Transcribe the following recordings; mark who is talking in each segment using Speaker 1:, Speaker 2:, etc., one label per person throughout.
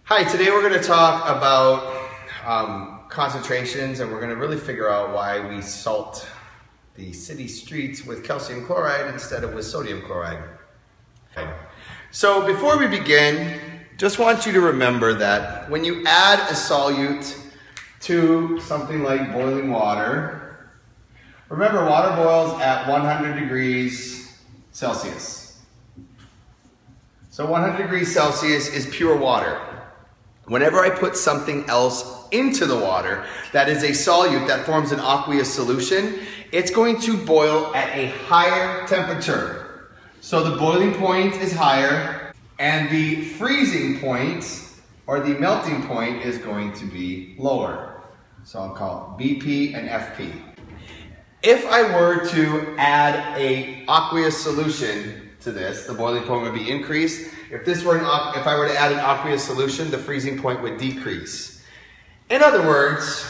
Speaker 1: Hi, today we're going to talk about concentrations, and we're going to really figure out why we salt the city streets with calcium chloride instead of with sodium chloride. So before we begin, just want you to remember that when you add a solute to something like boiling water, remember water boils at 100 degrees Celsius. So 100 degrees Celsius is pure water. Whenever I put something else into the water that is a solute that forms an aqueous solution, it's going to boil at a higher temperature. So the boiling point is higher, and the freezing point or the melting point is going to be lower. So I'll call it BP and FP. If I were to add an aqueous solution to this, the boiling point would be increased. If I were to add an aqueous solution, the freezing point would decrease. In other words,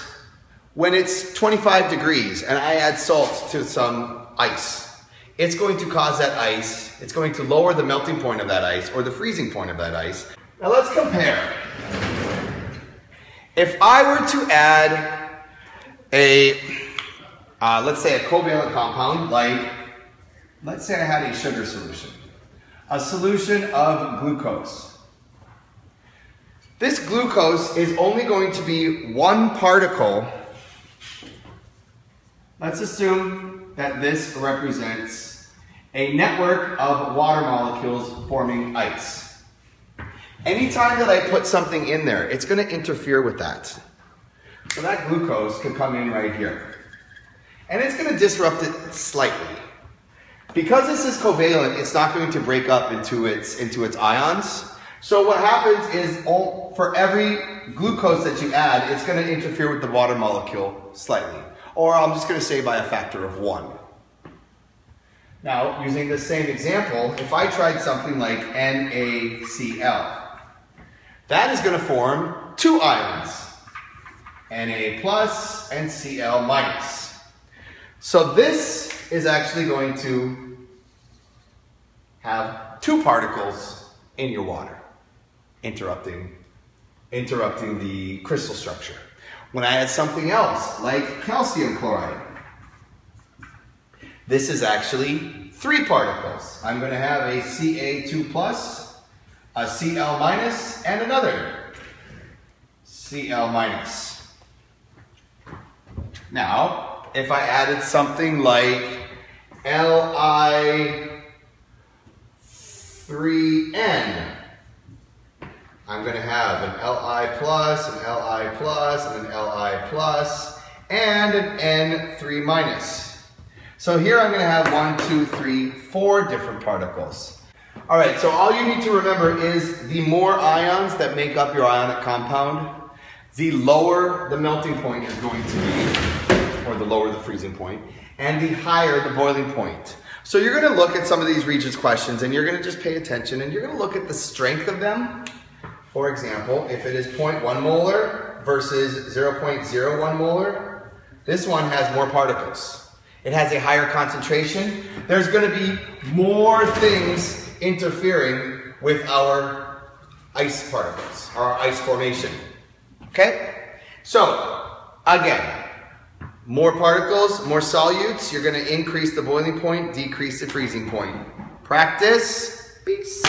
Speaker 1: when it's 25 degrees and I add salt to some ice, it's going to cause that ice, it's going to lower the melting point of that ice or the freezing point of that ice. Now let's compare. If I were to add let's say a covalent compound, like, let's say I had a sugar solution, a solution of glucose. This glucose is only going to be one particle. Let's assume that this represents a network of water molecules forming ice. Anytime that I put something in there, it's going to interfere with that. So that glucose could come in right here. And it's going to disrupt it slightly. Because this is covalent, it's not going to break up into its ions. So what happens is for every glucose that you add, it's going to interfere with the water molecule slightly. Or I'm just going to say by a factor of 1. Now, using the same example, if I tried something like NaCl, that is going to form two ions, Na plus and Cl minus. So this is actually going to have two particles in your water, interrupting the crystal structure. When I add something else, like calcium chloride, this is actually three particles. I'm going to have a Ca2 plus, a Cl minus, and another Cl minus. Now, if I added something like Li3N, I'm going to have an Li plus, an Li plus, and an Li plus, and an N3 minus. So here I'm going to have 1, 2, 3, 4 different particles. All right, so all you need to remember is the more ions that make up your ionic compound, the lower the melting point is going to be, or the lower the freezing point, and the higher the boiling point. So you're going to look at some of these Regents questions, and you're going to just pay attention, and you're going to look at the strength of them. For example, if it is 0.1 molar versus 0.01 molar, this one has more particles. It has a higher concentration. There's going to be more things interfering with our ice particles, our ice formation. Okay? So, again, more particles, more solutes, you're going to increase the boiling point, decrease the freezing point. Practice. Peace.